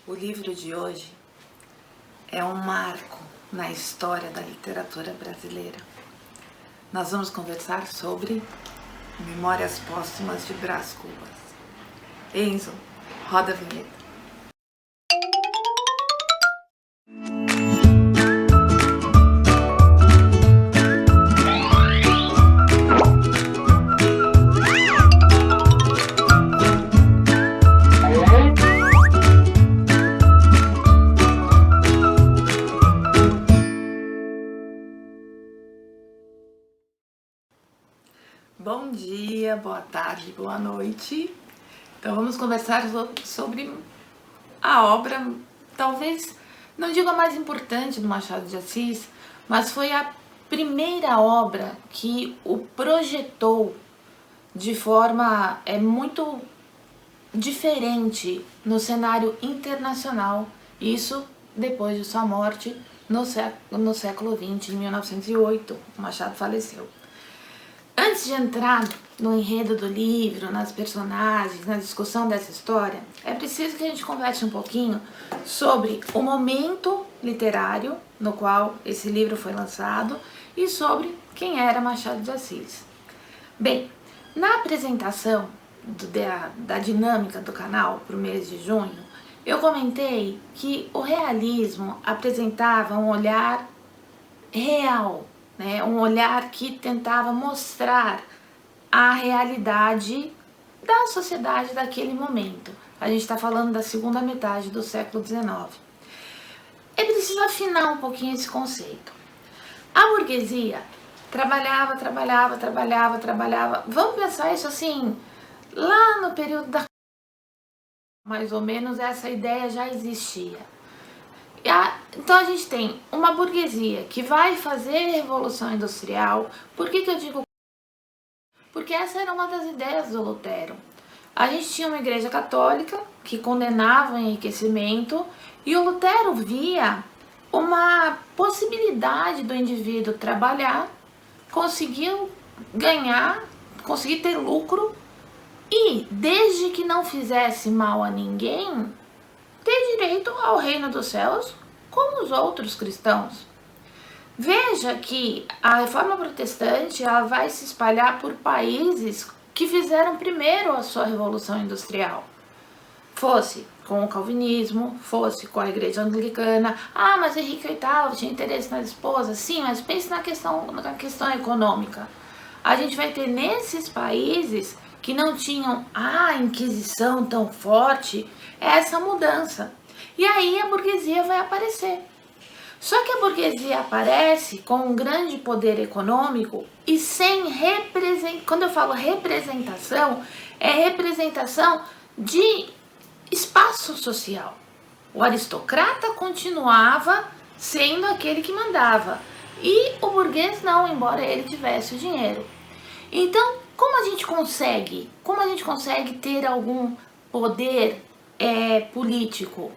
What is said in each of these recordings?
O livro de hoje é um marco na história da literatura brasileira. Nós vamos conversar sobre Memórias Póstumas de Brás Cubas. Enzo, roda a vinheta. Bom dia, boa tarde, boa noite. Então vamos conversar sobre a obra, talvez, não digo a mais importante do Machado de Assis, mas foi a primeira obra que o projetou de forma muito diferente no cenário internacional. Isso depois de sua morte no século XX, em 1908, o Machado faleceu. Antes de entrar no enredo do livro, nas personagens, na discussão dessa história, é preciso que a gente converse um pouquinho sobre o momento literário no qual esse livro foi lançado e sobre quem era Machado de Assis. Bem, na apresentação da dinâmica do canal para o mês de junho, eu comentei que o realismo apresentava um olhar real, um olhar que tentava mostrar a realidade da sociedade daquele momento. A gente está falando da segunda metade do século XIX. É preciso afinar um pouquinho esse conceito. A burguesia trabalhava. Vamos pensar isso assim, lá no período da... mais ou menos essa ideia já existia. Então a gente tem uma burguesia que vai fazer revolução industrial. Por que eu digo? Porque essa era uma das ideias do Lutero. A gente tinha uma igreja católica que condenava o enriquecimento e o Lutero via uma possibilidade do indivíduo trabalhar, conseguir ganhar, conseguir ter lucro e, desde que não fizesse mal a ninguém, ter direito ao reino dos céus como os outros cristãos. Veja que a reforma protestante ela vai se espalhar por países que fizeram primeiro a sua revolução industrial. Fosse com o calvinismo, fosse com a igreja anglicana. Mas Henrique VIII tinha interesse nas esposas. Sim, mas pense na questão econômica. A gente vai ter nesses países que não tinham a Inquisição tão forte, essa mudança. E aí a burguesia vai aparecer. Só que a burguesia aparece com um grande poder econômico e sem representação. Quando eu falo representação, é representação de espaço social. O aristocrata continuava sendo aquele que mandava. E o burguês não, embora ele tivesse o dinheiro. Então, como a gente consegue ter algum poder político?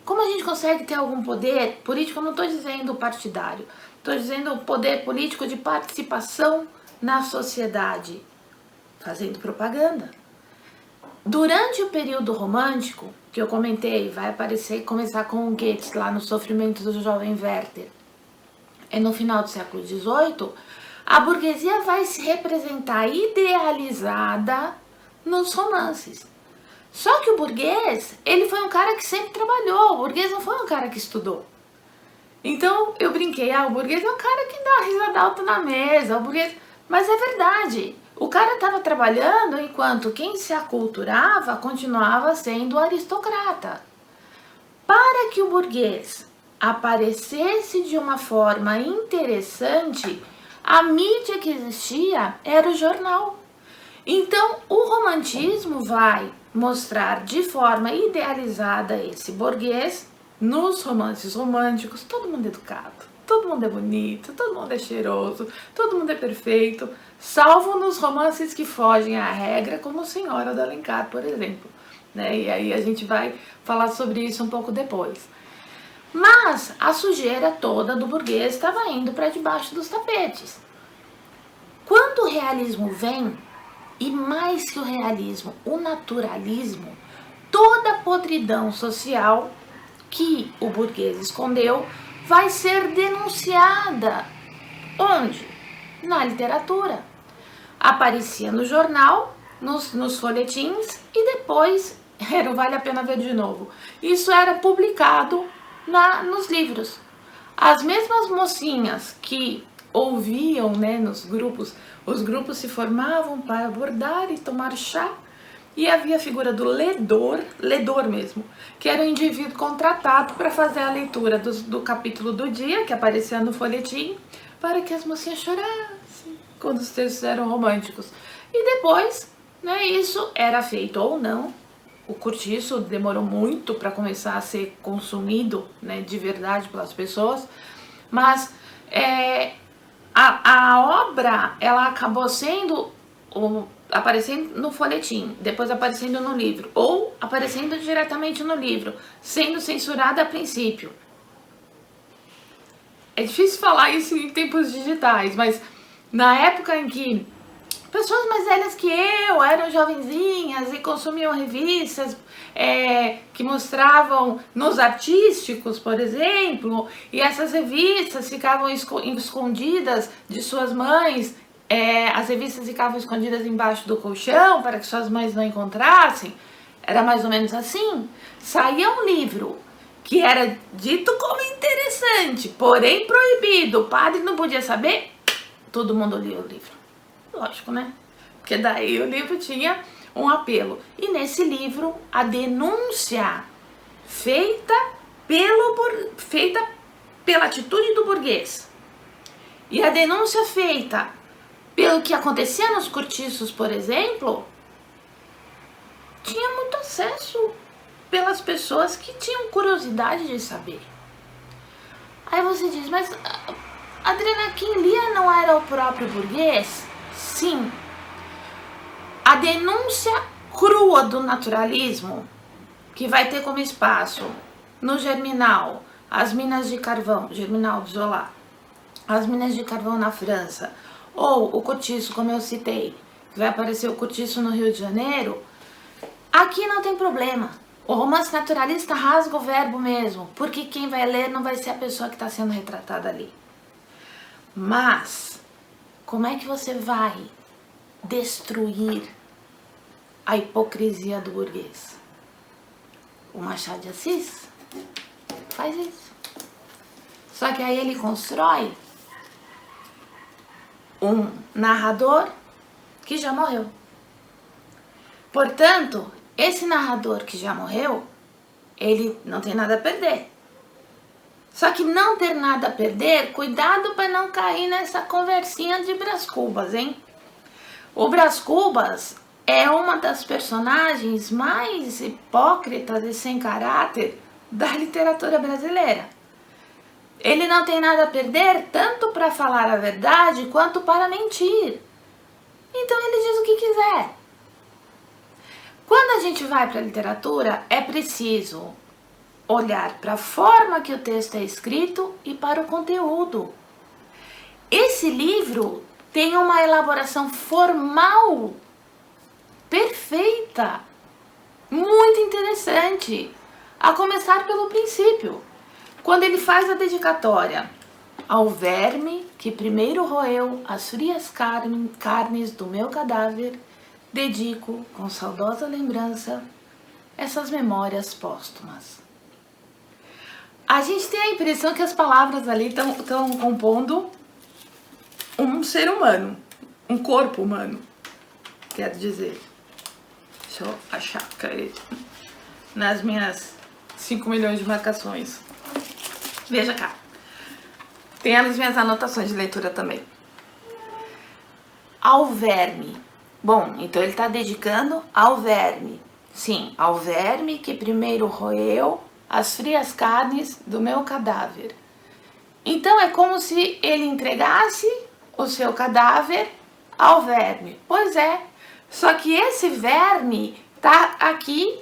Como a gente consegue ter algum poder político? Eu não estou dizendo partidário, estou dizendo poder político de participação na sociedade, fazendo propaganda. Durante o período romântico, que eu comentei, vai começar com o Goethe lá no Sofrimento do Jovem Werther, no final do século XVIII, a burguesia vai se representar idealizada nos romances. Só que o burguês, ele foi um cara que sempre trabalhou, o burguês não foi um cara que estudou. Então eu brinquei, o burguês é um cara que dá risada alta na mesa, o burguês... Mas é verdade, o cara estava trabalhando enquanto quem se aculturava continuava sendo aristocrata. Para que o burguês aparecesse de uma forma interessante, a mídia que existia era o jornal. Então o romantismo vai mostrar de forma idealizada esse burguês nos romances românticos. Todo mundo é educado, todo mundo é bonito, todo mundo é cheiroso, todo mundo é perfeito, salvo nos romances que fogem à regra, como Senhora do Alencar, por exemplo. E aí a gente vai falar sobre isso um pouco depois. Mas a sujeira toda do burguês estava indo para debaixo dos tapetes. Quando o realismo vem, e mais que o realismo, o naturalismo, toda a podridão social que o burguês escondeu vai ser denunciada. Onde? Na literatura. Aparecia no jornal, nos folhetins e depois era o Vale a Pena Ver de Novo. Isso era publicado nos livros. As mesmas mocinhas que ouviam, né, nos grupos, os grupos se formavam para abordar e tomar chá, e havia a figura do ledor mesmo, que era o indivíduo contratado para fazer a leitura do capítulo do dia, que aparecia no folhetim, para que as mocinhas chorassem quando os textos eram românticos. E depois, né, isso era feito ou não. O cortiço demorou muito para começar a ser consumido, né, de verdade pelas pessoas, mas a obra ela acabou sendo aparecendo no folhetim, depois aparecendo no livro, ou aparecendo diretamente no livro, sendo censurada a princípio. É difícil falar isso em tempos digitais, mas na época em que pessoas mais velhas que eu eram jovenzinhas e consumiam revistas que mostravam nos artísticos, por exemplo, e essas revistas ficavam escondidas de suas mães, as revistas ficavam escondidas embaixo do colchão para que suas mães não encontrassem. Era mais ou menos assim. Saía um livro que era dito como interessante, porém proibido, o padre não podia saber, todo mundo lia o livro. Lógico, né? Porque daí o livro tinha um apelo. E nesse livro, a denúncia feita pela atitude do burguês e a denúncia feita pelo que acontecia nos cortiços, por exemplo, tinha muito acesso pelas pessoas que tinham curiosidade de saber. Aí você diz, mas Adriana, quem lia não era o próprio burguês? Sim. A denúncia crua do naturalismo, que vai ter como espaço no Germinal as minas de carvão, Germinal de Zola, as minas de carvão na França, ou o cortiço, como eu citei, que vai aparecer o cortiço no Rio de Janeiro, aqui não tem problema. O romance naturalista rasga o verbo mesmo, porque quem vai ler não vai ser a pessoa que está sendo retratada ali. Mas, como é que você vai destruir a hipocrisia do burguês? O Machado de Assis faz isso. Só que aí ele constrói um narrador que já morreu. Portanto, esse narrador que já morreu, ele não tem nada a perder. Só que não ter nada a perder, cuidado para não cair nessa conversinha de Brás Cubas, hein? O Brás Cubas é uma das personagens mais hipócritas e sem caráter da literatura brasileira. Ele não tem nada a perder tanto para falar a verdade quanto para mentir. Então ele diz o que quiser. Quando a gente vai para a literatura, é preciso olhar para a forma que o texto é escrito e para o conteúdo. Esse livro tem uma elaboração formal perfeita, muito interessante, a começar pelo princípio, quando ele faz a dedicatória ao verme que primeiro roeu as frias carnes do meu cadáver, dedico com saudosa lembrança essas memórias póstumas. A gente tem a impressão que as palavras ali estão compondo um ser humano, um corpo humano, quero dizer. Deixa eu achar nas minhas 5 milhões de marcações. Veja cá. Tem as minhas anotações de leitura também. Ao verme. Bom, então ele está dedicando ao verme. Sim, ao verme que primeiro roeu as frias carnes do meu cadáver. Então é como se ele entregasse o seu cadáver ao verme. Pois é, só que esse verme está aqui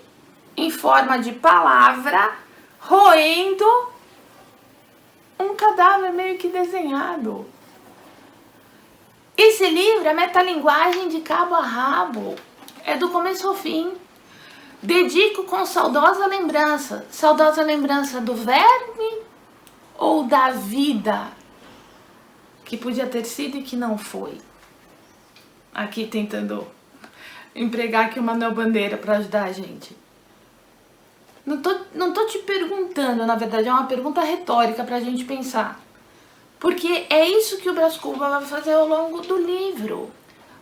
em forma de palavra, roendo um cadáver meio que desenhado. Esse livro é metalinguagem de cabo a rabo, é do começo ao fim. Dedico com saudosa lembrança do verme ou da vida que podia ter sido e que não foi. Aqui tentando empregar aqui o Manuel Bandeira para ajudar a gente. Não tô te perguntando, na verdade é uma pergunta retórica pra gente pensar. Porque é isso que o Brás Cubas vai fazer ao longo do livro.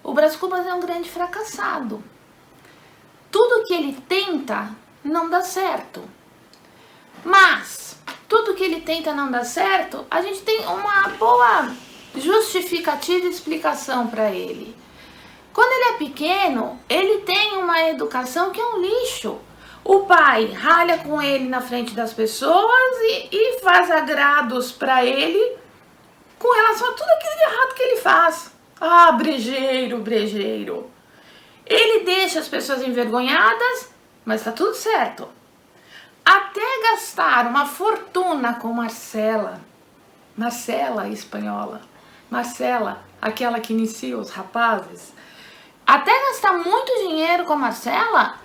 O Brás Cubas é um grande fracassado. Tudo que ele tenta não dá certo. Mas tudo que ele tenta não dá certo, a gente tem uma boa justificativa e explicação para ele. Quando ele é pequeno, ele tem uma educação que é um lixo. O pai ralha com ele na frente das pessoas e faz agrados para ele com relação a tudo aquilo de errado que ele faz. Ah, brejeiro, brejeiro. Ele deixa as pessoas envergonhadas, mas tá tudo certo. Até gastar uma fortuna com Marcela espanhola, Marcela, aquela que inicia os rapazes, até gastar muito dinheiro com a Marcela,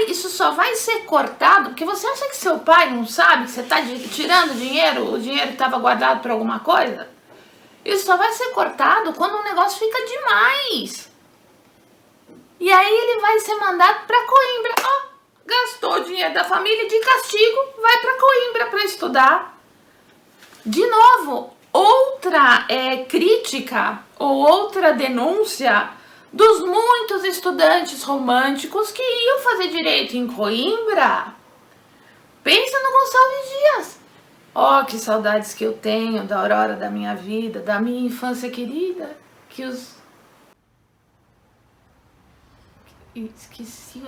isso só vai ser cortado, porque você acha que seu pai não sabe que você está tirando dinheiro, o dinheiro que estava guardado para alguma coisa? Isso só vai ser cortado quando o negócio fica demais. E aí ele vai ser mandado para Coimbra. Gastou o dinheiro da família, de castigo, vai para Coimbra para estudar. De novo, outra crítica ou outra denúncia dos muitos estudantes românticos que iam fazer direito em Coimbra. Pensa no Gonçalves Dias. Que saudades que eu tenho da aurora da minha vida, da minha infância querida, Esqueci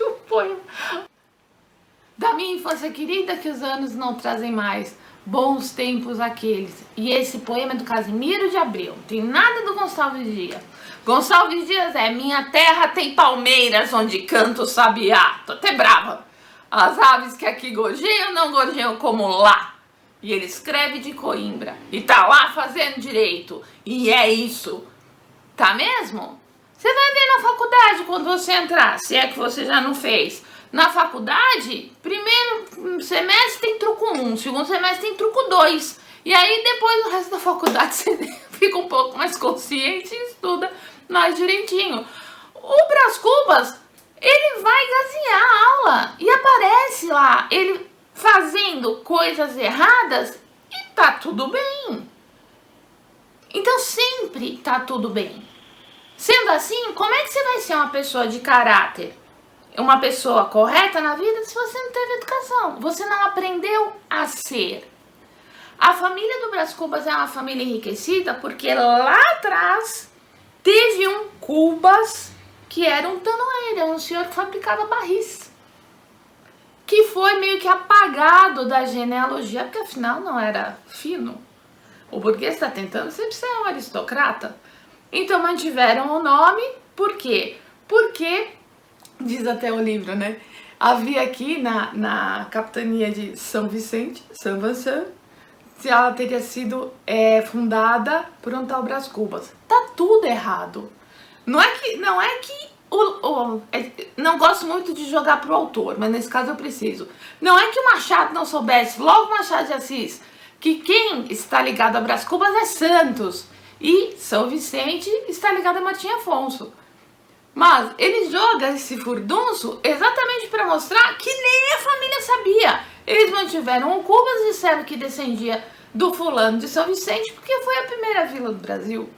o poema. Da minha infância querida que os anos não trazem mais. Bons tempos aqueles. E esse poema é do Casimiro de Abreu. Não tem nada do Gonçalves Dias. Gonçalves Dias é: minha terra tem palmeiras onde canta o sabiá. Tô até brava. As aves que aqui gorjeiam não gorjeiam como lá. E ele escreve de Coimbra. E tá lá fazendo direito. E é isso. Tá mesmo? Você vai ver na faculdade quando você entrar. Se é que você já não fez. Na faculdade, primeiro semestre tem truco 1, segundo semestre tem truco 2. E aí depois o resto da faculdade você fica um pouco mais consciente e estuda mais direitinho. O Brás Cubas, ele vai gazear a aula e aparece lá ele fazendo coisas erradas e tá tudo bem. Então sempre tá tudo bem. Sendo assim, como é que você vai ser uma pessoa de caráter? Uma pessoa correta na vida se você não teve educação, você não aprendeu a ser. A família do Brás Cubas é uma família enriquecida porque lá atrás teve um Cubas que era um tanoeiro, um senhor que fabricava barris, que foi meio que apagado da genealogia, porque afinal não era fino. O burguês está tentando sempre ser um aristocrata. Então mantiveram o nome, por quê? Porque, diz até o livro, né? Havia aqui na capitania de São Vicente, São Vincent, se ela teria sido fundada por um tal Brás Cubas. Tá tudo errado. Não é que não gosto muito de jogar pro autor, mas nesse caso eu preciso. Não é que o Machado não soubesse, logo Machado de Assis, que quem está ligado a Brás Cubas é Santos e São Vicente está ligado a Martim Afonso. Mas ele joga esse furdunço exatamente para mostrar que nem a família sabia. Eles mantiveram o Cubas e disseram que descendia do fulano de São Vicente porque foi a primeira vila do Brasil.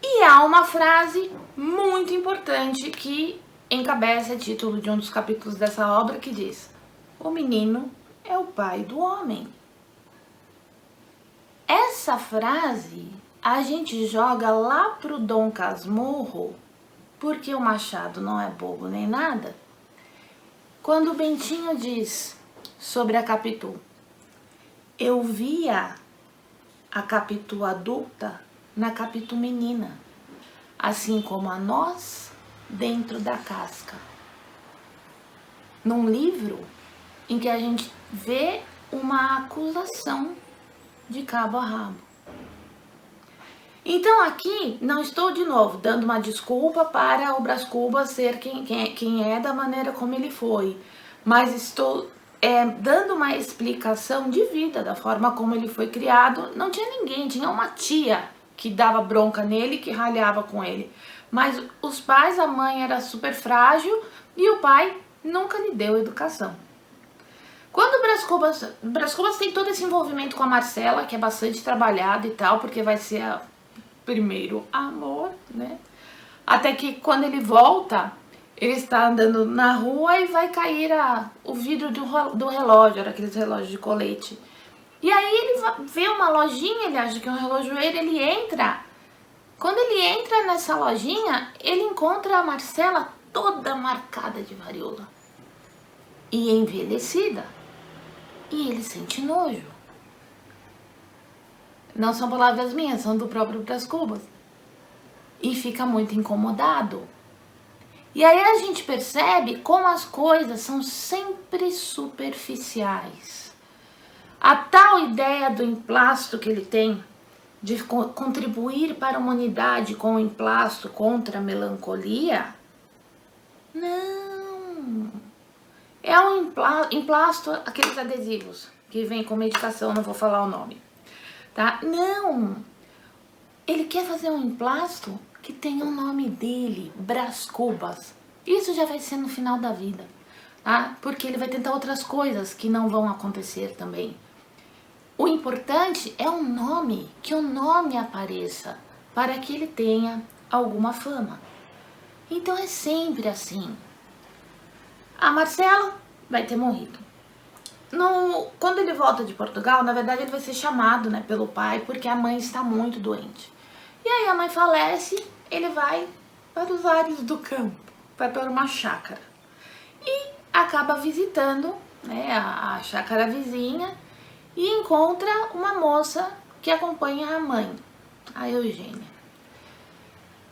E há uma frase muito importante que encabeça o título de um dos capítulos dessa obra que diz: o menino é o pai do homem. Essa frase a gente joga lá pro Dom Casmurro, porque o Machado não é bobo nem nada, quando o Bentinho diz sobre a Capitu: eu via a Capitu adulta na Capitu menina, assim como a nós dentro da casca. Num livro em que a gente vê uma acusação de cabo a rabo. Então aqui não estou de novo dando uma desculpa para o Brás Cubas ser quem é da maneira como ele foi, mas estou dando uma explicação de vida da forma como ele foi criado. Não tinha ninguém, tinha uma tia que dava bronca nele, que ralhava com ele, mas os pais, a mãe era super frágil e o pai nunca lhe deu educação. Quando o Brás Cubas tem todo esse envolvimento com a Marcela, que é bastante trabalhado e tal, porque vai ser o primeiro amor, né? Até que quando ele volta, ele está andando na rua e vai cair o vidro do relógio, era aqueles relógios de colete. E aí ele vê uma lojinha, ele acha que é um relojoeiro, ele entra. Quando ele entra nessa lojinha, ele encontra a Marcela toda marcada de varíola e envelhecida. E ele sente nojo. Não são palavras minhas, são do próprio Brás Cubas. E fica muito incomodado. E aí a gente percebe como as coisas são sempre superficiais. A tal ideia do emplasto que ele tem, de contribuir para a humanidade com o emplasto contra a melancolia, não. É um emplasto, aqueles adesivos que vem com medicação, não vou falar o nome, tá? Não. Ele quer fazer um emplasto que tenha o nome dele, Brás Cubas. Isso já vai ser no final da vida, tá? Porque ele vai tentar outras coisas que não vão acontecer também. O importante é o nome, que o nome apareça, para que ele tenha alguma fama. Então é sempre assim. A Marcela vai ter morrido. Quando ele volta de Portugal, na verdade ele vai ser chamado, né, pelo pai, porque a mãe está muito doente. E aí a mãe falece, ele vai para os ares do campo, vai para uma chácara. E acaba visitando, né, a chácara vizinha e encontra uma moça que acompanha a mãe, a Eugênia.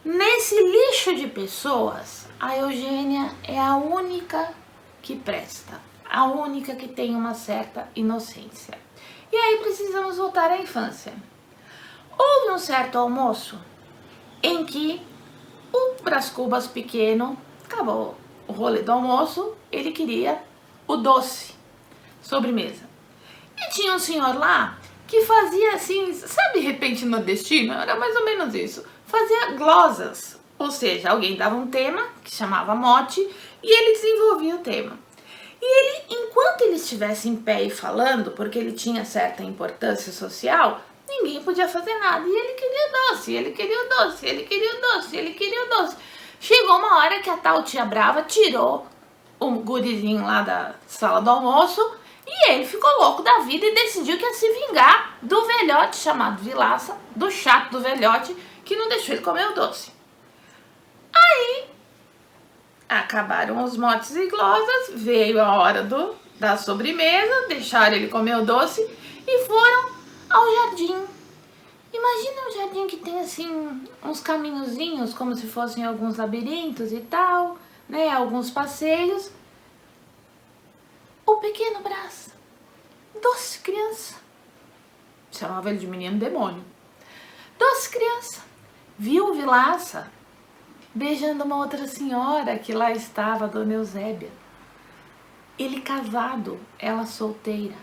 Nesse lixo de pessoas, a Eugênia é a única que presta, a única que tem uma certa inocência. E aí precisamos voltar à infância. Houve um certo almoço em que o Brás Cubas pequeno, acabou o rolê do almoço, ele queria o doce, sobremesa. E tinha um senhor lá que fazia assim, sabe, repente nordestino? Era mais ou menos isso. Fazia glosas, ou seja, alguém dava um tema que chamava mote e ele desenvolvia o tema. E ele, enquanto ele estivesse em pé e falando, porque ele tinha certa importância social, ninguém podia fazer nada. E ele queria doce, ele queria o doce, ele queria o doce, ele queria o doce. Chegou uma hora que a tal tia Brava tirou o gurizinho lá da sala do almoço e ele ficou louco da vida e decidiu que ia se vingar do velhote chamado Vilaça, do chato do velhote, que não deixou ele comer o doce. Aí acabaram os motes e glosas, veio a hora da sobremesa, deixaram ele comer o doce e foram ao jardim. Imagina um jardim que tem assim uns caminhozinhos, como se fossem alguns labirintos e tal, né? Alguns passeios. O pequeno Brás, doce criança, chamava ele de menino demônio, doce criança, viu o Vilaça beijando uma outra senhora que lá estava, Dona Eusébia. Ele casado, ela solteira.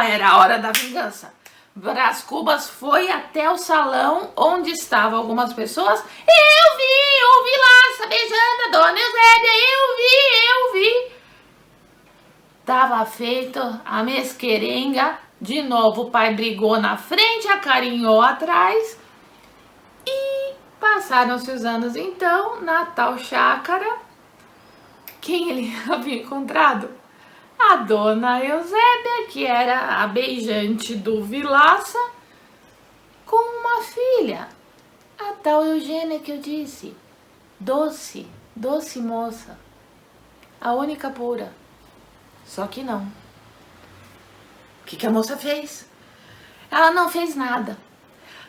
Era a hora da vingança. Brás Cubas foi até o salão onde estavam algumas pessoas. Eu vi o Vilaça beijando a Dona Eusébia, eu vi. Tava feito a mesquerenga. De novo o pai brigou na frente, acarinhou atrás. E passaram-se os anos então, na tal chácara. Quem ele havia encontrado? A Dona Eusébia, que era a beijante do Vilaça, com uma filha, a tal Eugênia que eu disse. Doce, doce moça, a única pura. Só que não. O que a moça fez? Ela não fez nada.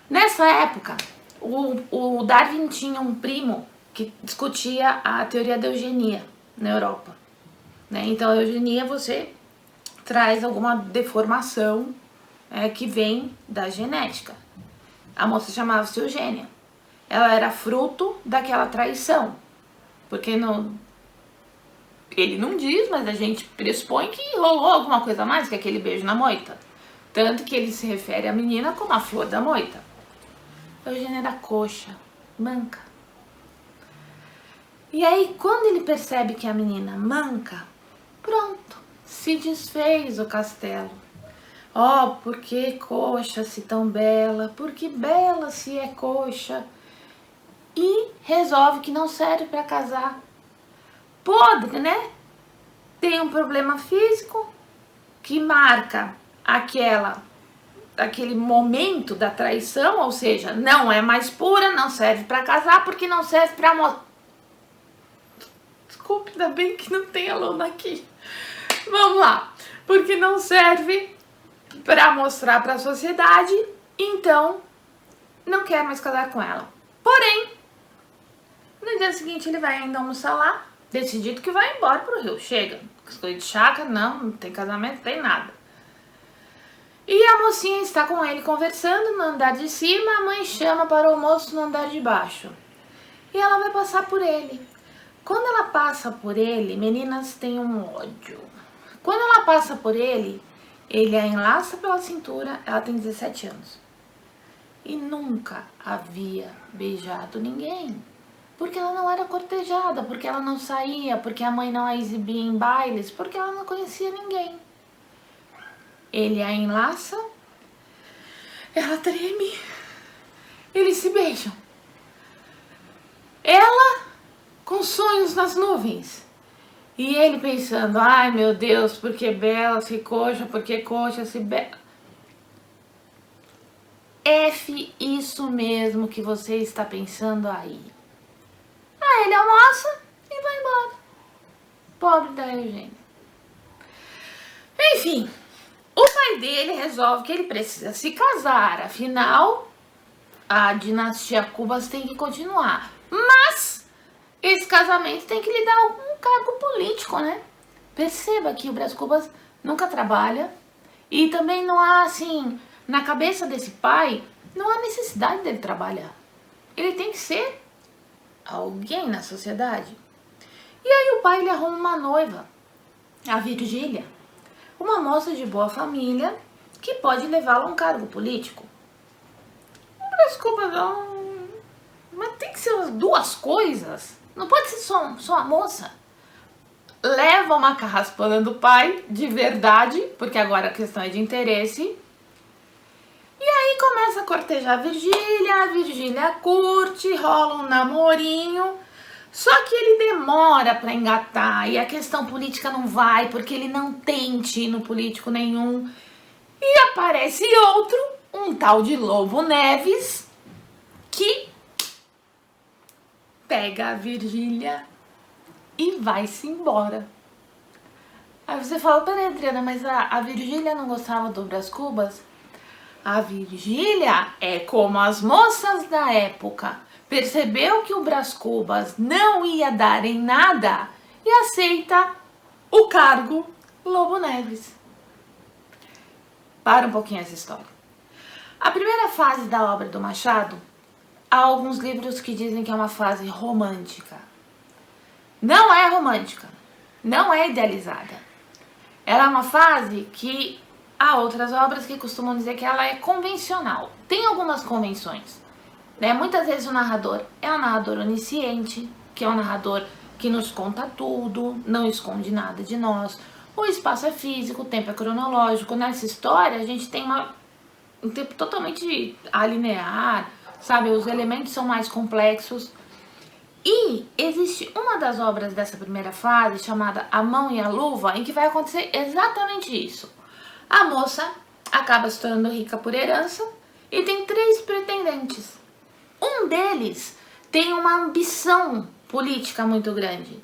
Nessa época, o Darwin tinha um primo que discutia a teoria da eugenia na Europa, né? Então, a eugenia, você traz alguma deformação que vem da genética. A moça chamava-se Eugênia. Ela era fruto daquela traição. Porque ele não diz, mas a gente pressupõe que rolou alguma coisa a mais que aquele beijo na moita. Tanto que ele se refere à menina como a flor da moita. Eugênia era coxa, manca. E aí, quando ele percebe que a menina manca, pronto, se desfez o castelo. Oh, por que coxa se tão bela? Por que bela se é coxa? E resolve que não serve para casar. Podre, né? Tem um problema físico que marca aquele momento da traição, ou seja, não é mais pura, não serve para casar porque não serve para Desculpe, ainda bem que não tem aluna aqui. Vamos lá. Porque não serve para mostrar para a sociedade, então não quer mais casar com ela. Porém, no dia seguinte ele vai ainda almoçar lá, decidido que vai embora pro Rio. Chega, coisa de chácara, não tem casamento, não tem nada. E a mocinha está com ele conversando no andar de cima, a mãe chama para o almoço no andar de baixo. E ela vai passar por ele. Quando ela passa por ele, meninas têm um ódio. Quando ela passa por ele a enlaça pela cintura, ela tem 17 anos. E nunca havia beijado ninguém. Porque ela não era cortejada, porque ela não saía, porque a mãe não a exibia em bailes, porque ela não conhecia ninguém. Ele a enlaça, ela treme, eles se beijam. Ela com sonhos nas nuvens. E ele pensando, ai meu Deus, porque bela se coxa, porque coxa se bela. Isso mesmo que você está pensando aí. Aí ele almoça e vai embora. Pobre da Eugênia. Enfim, o pai dele resolve que ele precisa se casar. Afinal, a dinastia Cubas tem que continuar. Mas esse casamento tem que lhe dar algum cargo político, né? Perceba que o Brás Cubas nunca trabalha. E também não há, assim, na cabeça desse pai, não há necessidade dele trabalhar. Ele tem que ser alguém na sociedade. E aí o pai, ele arruma uma noiva, a Virgília, uma moça de boa família que pode levá-lo a um cargo político. O Brás Cubas não... Mas tem que ser as duas coisas. Não pode ser só a moça. Leva uma carraspana do pai, de verdade, porque agora a questão é de interesse. E aí começa a cortejar a Virgília curte, rola um namorinho. Só que ele demora pra engatar e a questão política não vai, porque ele não tem tino político nenhum. E aparece outro, um tal de Lobo Neves, que pega a Virgília e vai-se embora. Aí você fala, peraí, Adriana, mas a Virgília não gostava do Brás Cubas? A Virgília é como as moças da época. Percebeu que o Brás Cubas não ia dar em nada e aceita o cargo Lobo Neves. Para um pouquinho essa história. A primeira fase da obra do Machado, há alguns livros que dizem que é uma fase romântica. Não é romântica, não é idealizada. Ela é uma fase que há outras obras que costumam dizer que ela é convencional. Tem algumas convenções, né? Muitas vezes o narrador é um narrador onisciente, que é um narrador que nos conta tudo, não esconde nada de nós. O espaço é físico, o tempo é cronológico. Nessa história a gente tem um tempo totalmente alinear, sabe? Os elementos são mais complexos. E existe uma das obras dessa primeira fase, chamada A Mão e a Luva, em que vai acontecer exatamente isso. A moça acaba se tornando rica por herança e tem 3 pretendentes. Um deles tem uma ambição política muito grande.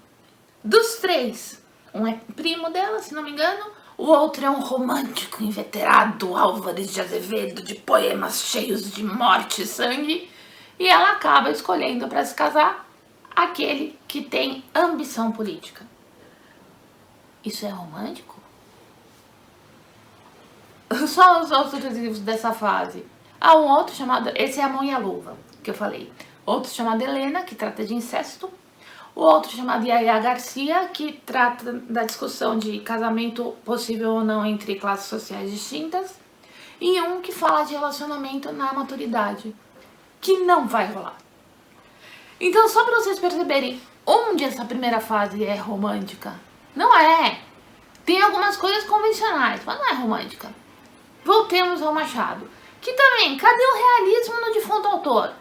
Dos 3, um é primo dela, se não me engano, o outro é um romântico inveterado, Álvares de Azevedo, de poemas cheios de morte e sangue, e ela acaba escolhendo para se casar aquele que tem ambição política. Isso é romântico? Só os outros livros dessa fase. Há um outro chamado, esse é a Mão e a Luva, que eu falei. Outro chamado Helena, que trata de incesto. O outro chamado Yaya Garcia, que trata da discussão de casamento possível ou não entre classes sociais distintas. E um que fala de relacionamento na maturidade, que não vai rolar. Então, só para vocês perceberem onde essa primeira fase é romântica. Não é. Tem algumas coisas convencionais, mas não é romântica. Voltemos ao Machado. Que também, cadê o realismo no defunto autor?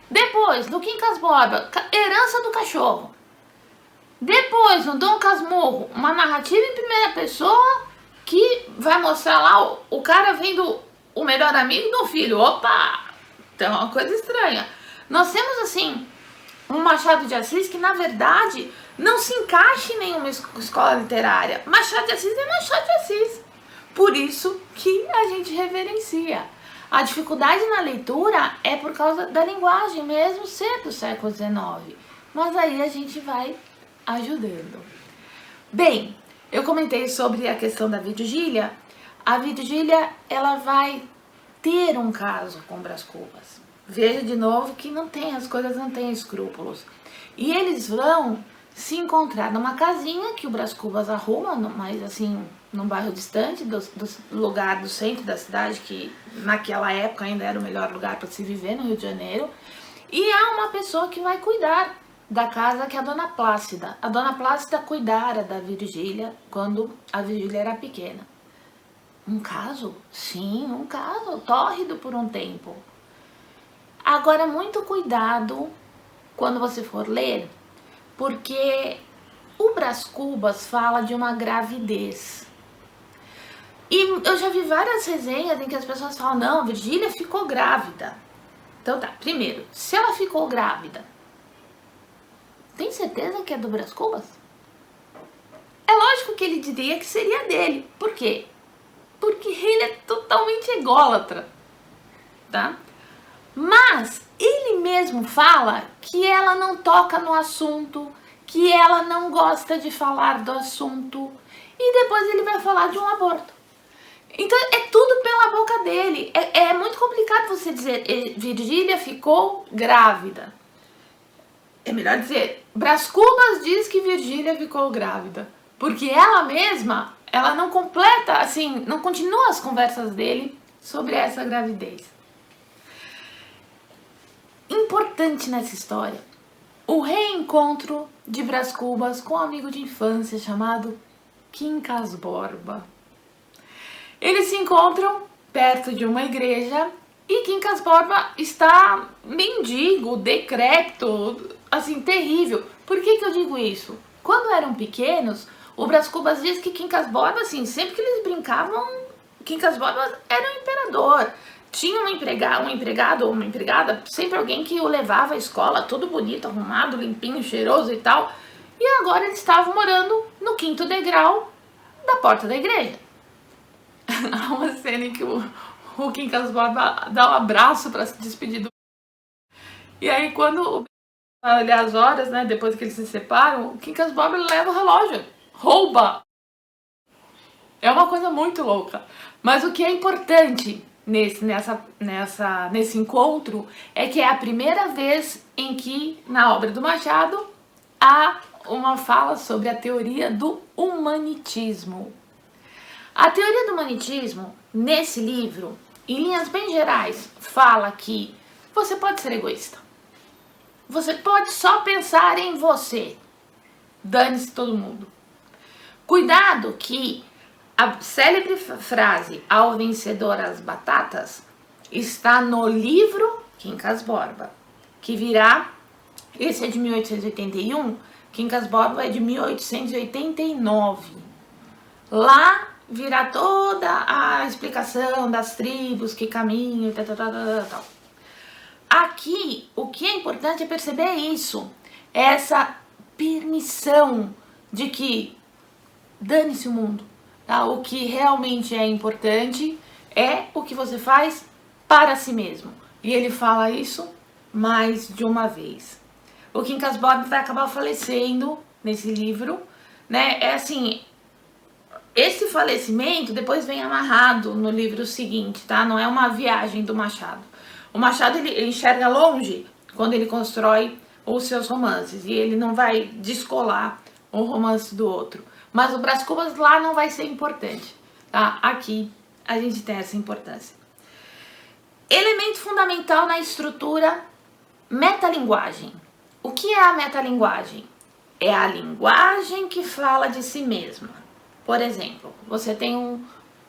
Depois, no Quincas Borba, Herança do Cachorro. Depois, no Dom Casmurro, uma narrativa em primeira pessoa que vai mostrar lá o cara vendo o melhor amigo do filho. Opa! Tem uma coisa estranha. Nós temos, assim, um Machado de Assis que, na verdade, não se encaixa em nenhuma escola literária. Machado de Assis é Machado de Assis. Por isso que a gente reverencia. A dificuldade na leitura é por causa da linguagem, mesmo ser do século XIX. Mas aí a gente vai ajudando. Bem, eu comentei sobre a questão da Virgília. A Virgília, ela vai ter um caso com Brás Cubas. Veja de novo que as coisas não têm escrúpulos. E eles vão se encontrar numa casinha que o Brás Cubas arruma, mas assim, num bairro distante do lugar do centro da cidade, que naquela época ainda era o melhor lugar para se viver no Rio de Janeiro. E há uma pessoa que vai cuidar da casa, que é a Dona Plácida. A Dona Plácida cuidara da Virgília quando a Virgília era pequena. Um caso? Sim, um caso tórrido por um tempo. Agora, muito cuidado quando você for ler, porque o Brás Cubas fala de uma gravidez. E eu já vi várias resenhas em que as pessoas falam, não, Virgília ficou grávida. Então tá, primeiro, se ela ficou grávida, tem certeza que é do Brás Cubas? É lógico que ele diria que seria dele. Por quê? Porque ele é totalmente ególatra, tá? Mas ele mesmo fala que ela não toca no assunto, que ela não gosta de falar do assunto, e depois ele vai falar de um aborto. Então é tudo pela boca dele. É muito complicado você dizer Virgília ficou grávida. É melhor dizer Brás Cubas diz que Virgília ficou grávida, porque ela mesma, ela não completa, assim, não continua as conversas dele sobre essa gravidez. Importante nessa história, o reencontro de Brás Cubas com um amigo de infância chamado Quincas Borba. Eles se encontram perto de uma igreja e Quincas Borba está mendigo, decrépito, assim, terrível. Por que eu digo isso? Quando eram pequenos, o Brás Cubas diz que Quincas Borba, assim, sempre que eles brincavam, Quincas Borba era um imperador. Tinha um empregado ou uma empregada, sempre alguém que o levava à escola, todo bonito, arrumado, limpinho, cheiroso e tal. E agora eles estavam morando no 5º degrau da porta da igreja. Há uma cena em que o Quincas Borba dá um abraço para se despedir do... E aí quando vai olhar as horas, né, depois que eles se separam, o Quincas Borba leva o relógio, rouba. É uma coisa muito louca. Mas o que é importante nesse encontro é que é a primeira vez em que, na obra do Machado, há uma fala sobre a teoria do humanitismo. A teoria do humanitismo, nesse livro, em linhas bem gerais, fala que você pode ser egoísta. Você pode só pensar em você. Dane-se todo mundo. Cuidado que a célebre frase, ao vencedor as batatas, está no livro Quincas Borba, que virá, esse é de 1881, Quincas Borba é de 1889. Lá virá toda a explicação das tribos que caminham, tal. Aqui, o que é importante é perceber isso, essa permissão de que dane-se o mundo. Tá? O que realmente é importante é o que você faz para si mesmo. E ele fala isso mais de uma vez. O Quincas Borba vai acabar falecendo nesse livro, né? É assim, Esse falecimento depois vem amarrado no livro seguinte, tá? Não é uma viagem do Machado. O Machado, ele enxerga longe quando ele constrói os seus romances, e ele não vai descolar um romance do outro. Mas o Brás Cubas lá não vai ser importante, tá? Aqui a gente tem essa importância. Elemento fundamental na estrutura: metalinguagem. O que é a metalinguagem? É a linguagem que fala de si mesma. Por exemplo, você tem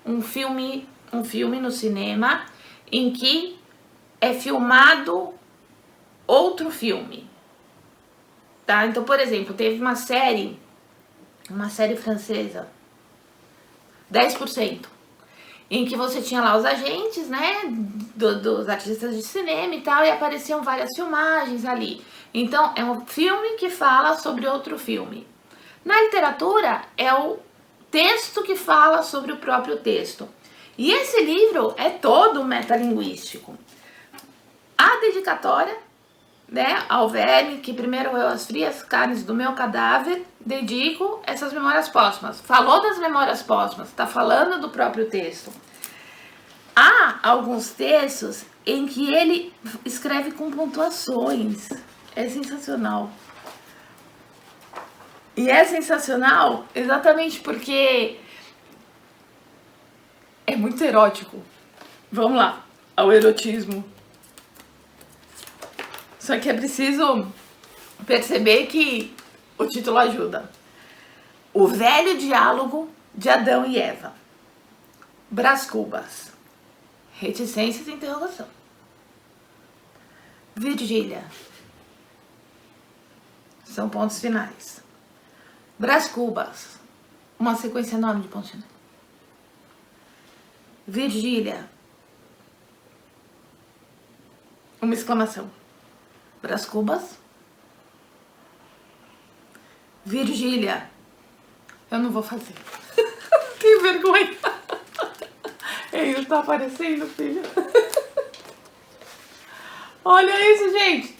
um filme no cinema em que é filmado outro filme, tá? Então, por exemplo, teve uma série francesa, 10%, em que você tinha lá os agentes, né, dos artistas de cinema e tal, e apareciam várias filmagens ali. Então, é um filme que fala sobre outro filme. Na literatura, é o texto que fala sobre o próprio texto. E esse livro é todo metalinguístico. A dedicatória, né, ao verme que primeiro roeu as frias carnes do meu cadáver, dedico essas memórias póstumas. Falou das memórias póstumas, está falando do próprio texto. Há alguns textos em que ele escreve com pontuações. É sensacional. E é sensacional exatamente porque é muito erótico. Vamos lá, ao erotismo. Só que é preciso perceber que o título ajuda. O velho diálogo de Adão e Eva. Brás Cubas. Reticências e interrogação. Virgília. São pontos finais. Brás Cubas. Uma sequência enorme de pontos finais. Virgília. Uma exclamação. Brás Cubas. Virgília. Eu não vou fazer. Tenho vergonha. Ele tá aparecendo, filho. Olha isso, gente.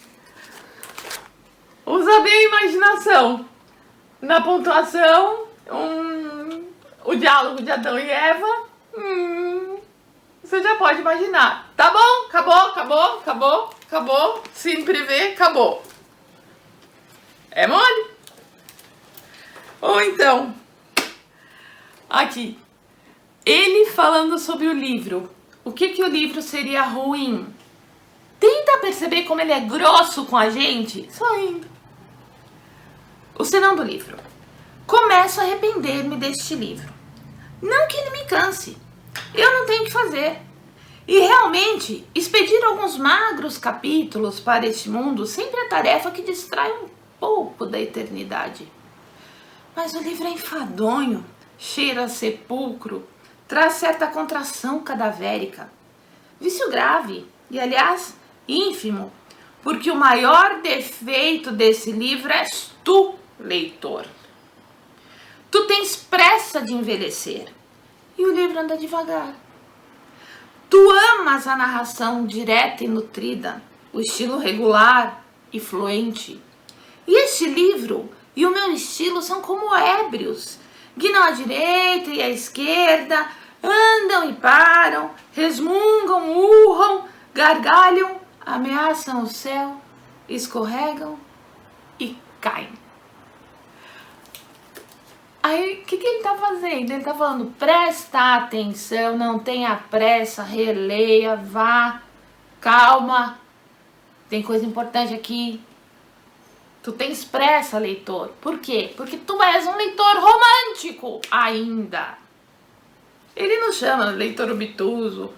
Usa bem a imaginação. Na pontuação, o diálogo de Adão e Eva. Você já pode imaginar. Tá bom, acabou. Sempre vê, acabou. É mole? Ou então, aqui, ele falando sobre o livro. O que o livro seria ruim? Tenta perceber como ele é grosso com a gente. Só indo. O senão do livro. Começo a arrepender-me deste livro. Não que ele me canse. Eu não tenho o que fazer. E realmente, expedir alguns magros capítulos para este mundo sempre é tarefa que distrai um pouco da eternidade. Mas o livro é enfadonho, cheira a sepulcro, traz certa contração cadavérica. Vício grave, e aliás, ínfimo, porque o maior defeito desse livro és tu, leitor. Tu tens pressa de envelhecer, e o livro anda devagar. Tu amas a narração direta e nutrida, o estilo regular e fluente. E este livro e o meu estilo são como ébrios, guinam à direita e à esquerda, andam e param, resmungam, urram, gargalham, ameaçam o céu, escorregam e caem. Aí, o que ele tá fazendo? Ele tá falando, presta atenção, não tenha pressa, releia, vá, calma, tem coisa importante aqui. Tu tens pressa, leitor. Por quê? Porque tu és um leitor romântico ainda. Ele não chama leitor obtuso.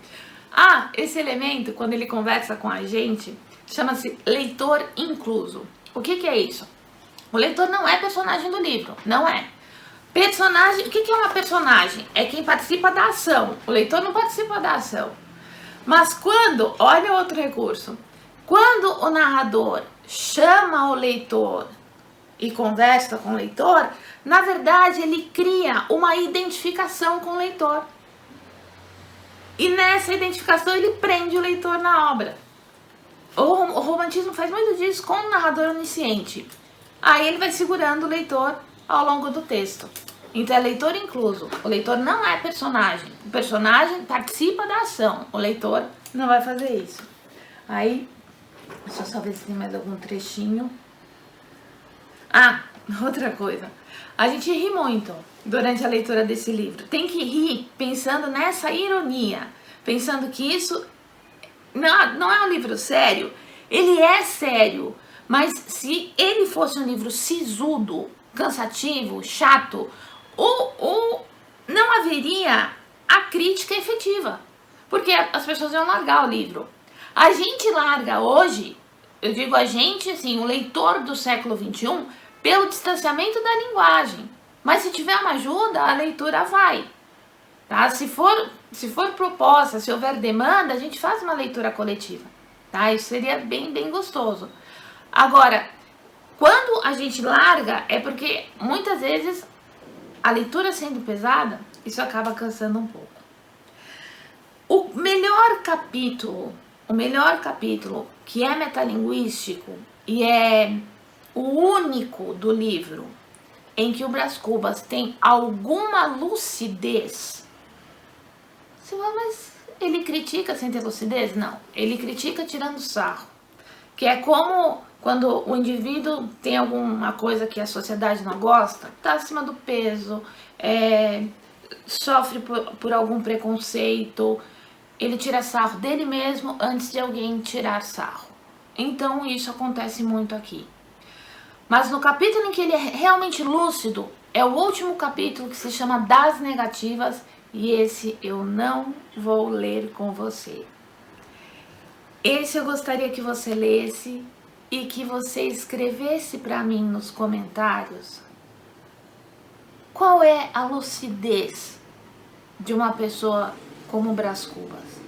Ah, esse elemento, quando ele conversa com a gente, chama-se leitor incluso. O que é isso? O leitor não é personagem do livro, não é. Personagem, o que é uma personagem? É quem participa da ação. O leitor não participa da ação. Mas quando, olha outro recurso, quando o narrador chama o leitor e conversa com o leitor, na verdade ele cria uma identificação com o leitor. E nessa identificação ele prende o leitor na obra. O romantismo faz muito disso com o narrador onisciente. Aí ele vai segurando o leitor ao longo do texto. Então é leitor incluso. O leitor não é personagem. O personagem participa da ação. O leitor não vai fazer isso. Aí, deixa eu só ver se tem mais algum trechinho. Ah, outra coisa. A gente ri muito durante a leitura desse livro. Tem que rir pensando nessa ironia. Pensando que isso não é um livro sério. Ele é sério. Mas se ele fosse um livro sisudo, cansativo, chato, não haveria a crítica efetiva, porque as pessoas iam largar o livro. A gente larga hoje, eu digo a gente, assim, o leitor do século XXI, pelo distanciamento da linguagem. Mas se tiver uma ajuda, a leitura vai. Tá? Se for proposta, se houver demanda, a gente faz uma leitura coletiva. Tá? Isso seria bem gostoso. Agora, quando a gente larga, é porque muitas vezes a leitura sendo pesada, isso acaba cansando um pouco. O melhor capítulo que é metalinguístico e é o único do livro em que o Brás Cubas tem alguma lucidez. Você fala, mas ele critica sem ter lucidez? Não, ele critica tirando sarro. Que é como quando o indivíduo tem alguma coisa que a sociedade não gosta, tá acima do peso, sofre por algum preconceito, ele tira sarro dele mesmo antes de alguém tirar sarro. Então isso acontece muito aqui. Mas no capítulo em que ele é realmente lúcido, é o último capítulo, que se chama Das Negativas, e esse eu não vou ler com você. Esse eu gostaria que você lesse e que você escrevesse para mim nos comentários qual é a lucidez de uma pessoa como Brás Cubas,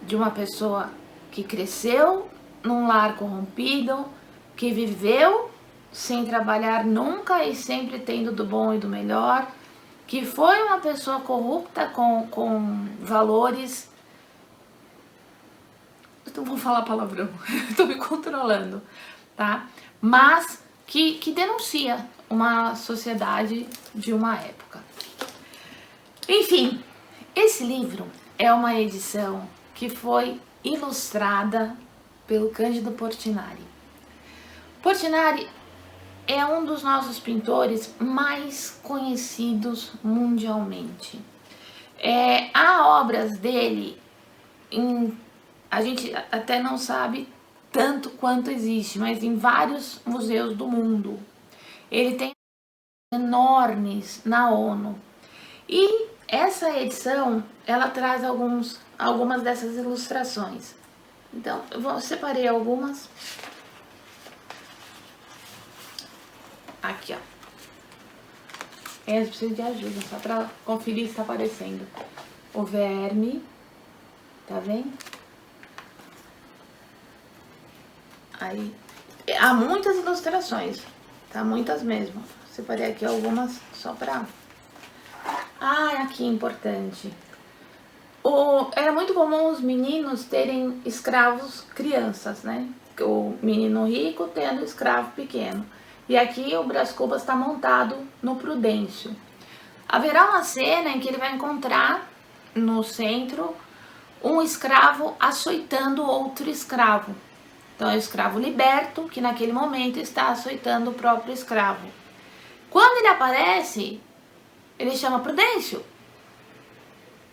de uma pessoa que cresceu num lar corrompido, que viveu sem trabalhar nunca e sempre tendo do bom e do melhor, que foi uma pessoa corrupta com valores. Eu não vou falar palavrão, estou me controlando, tá? Mas que denuncia uma sociedade de uma época. Enfim, esse livro é uma edição que foi ilustrada pelo Cândido Portinari. Portinari é um dos nossos pintores mais conhecidos mundialmente. Há obras dele a gente até não sabe tanto quanto existe, mas em vários museus do mundo. Ele tem enormes na ONU. E essa edição, ela traz algumas dessas ilustrações. Então, eu separei algumas. Aqui, ó. Eu preciso de ajuda, só para conferir se tá aparecendo. O verme, tá vendo? Aí, há muitas ilustrações, tá? Muitas mesmo. Separei aqui algumas só pra... aqui, importante. Era muito comum os meninos terem escravos crianças, né? O menino rico tendo escravo pequeno. E aqui o Brás Cubas está montado no Prudêncio. Haverá uma cena em que ele vai encontrar no centro um escravo açoitando outro escravo. Então é o escravo liberto que naquele momento está açoitando o próprio escravo. Quando ele aparece, ele chama Prudêncio.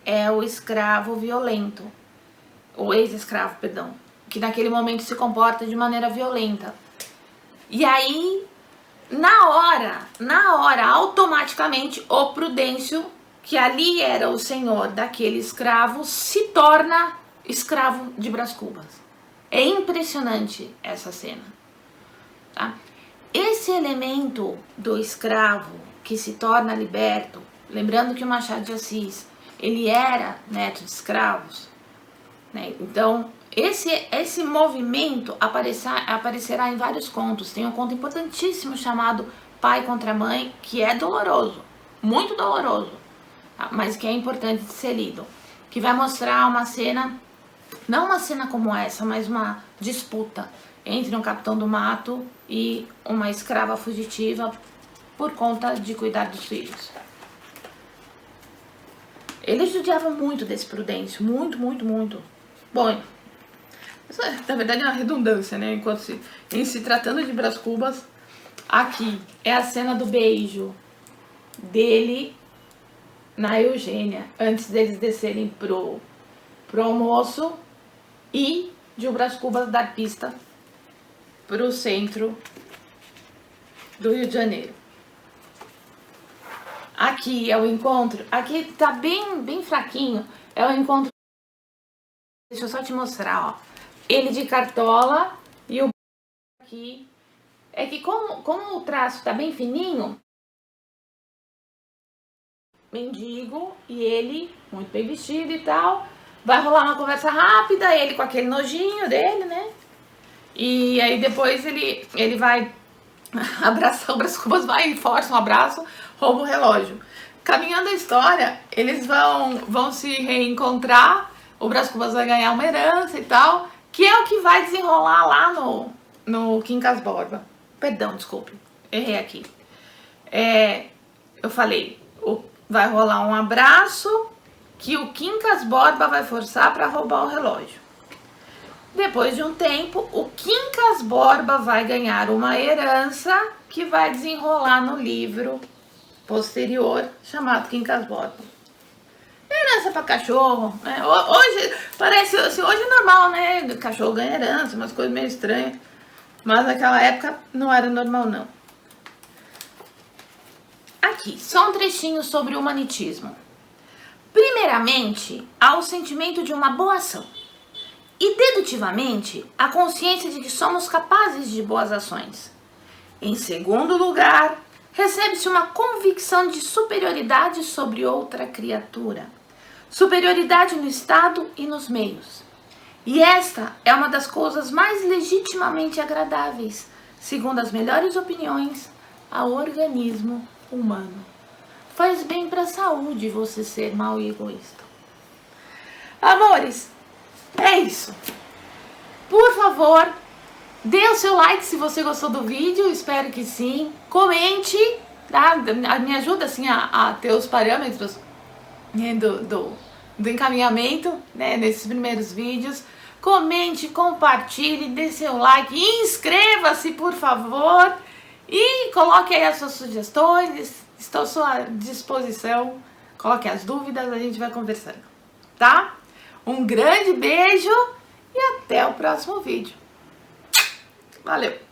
É o escravo violento, o ex-escravo, perdão, que naquele momento se comporta de maneira violenta. E aí, na hora, automaticamente, o Prudêncio, que ali era o senhor daquele escravo, se torna escravo de Brás Cubas. É impressionante essa cena, tá? Esse elemento do escravo que se torna liberto, lembrando que o Machado de Assis, ele era neto de escravos, né? Então, esse movimento aparecerá em vários contos. Tem um conto importantíssimo chamado Pai contra Mãe, que é doloroso, muito doloroso, tá? Mas que é importante de ser lido, que vai mostrar uma cena, não uma cena como essa, mas uma disputa entre um capitão do mato e uma escrava fugitiva por conta de cuidar dos filhos. Ele judiava muito desse Prudêncio, muito. Bom, isso na verdade é uma redundância, né? Enquanto em se tratando de Brás Cubas, aqui é a cena do beijo dele na Eugênia, antes deles descerem pro almoço e de o Brás Cubas dar pista pro centro do Rio de Janeiro. Aqui é o encontro, aqui tá bem fraquinho, é o encontro. Deixa eu só te mostrar, ó. Ele de cartola e o aqui. É que como o traço tá bem fininho, mendigo e ele, muito bem vestido e tal, vai rolar uma conversa rápida, ele com aquele nojinho dele, né? E aí depois ele vai abraçar o Brás Cubas, vai e força um abraço, rouba o relógio. Caminhando a história, eles vão se reencontrar, o Brás Cubas vai ganhar uma herança e tal, que é o que vai desenrolar lá no Quincas Borba. Perdão, desculpe, errei aqui. Eu falei, vai rolar um abraço que o Quincas Borba vai forçar para roubar o relógio. Depois de um tempo, o Quincas Borba vai ganhar uma herança que vai desenrolar no livro posterior chamado Quincas Borba. Herança para cachorro, né? Hoje parece assim, hoje é normal, né? O cachorro ganha herança, umas coisas meio estranhas. Mas naquela época não era normal, não. Aqui, só um trechinho sobre o humanitismo. Primeiramente, há o sentimento de uma boa ação. E dedutivamente, a consciência de que somos capazes de boas ações. Em segundo lugar, recebe-se uma convicção de superioridade sobre outra criatura. Superioridade no estado e nos meios. E esta é uma das coisas mais legitimamente agradáveis, segundo as melhores opiniões, ao organismo humano. Faz bem para a saúde você ser mau e egoísta. Amores, é isso. Por favor, dê o seu like se você gostou do vídeo, espero que sim. Comente, tá? Me ajuda assim a ter os parâmetros, né, do encaminhamento, né, nesses primeiros vídeos. Comente, compartilhe, dê seu like, inscreva-se, por favor, e coloque aí as suas sugestões, estou à sua disposição. Coloque as dúvidas, a gente vai conversando, tá? Um grande beijo e até o próximo vídeo. Valeu!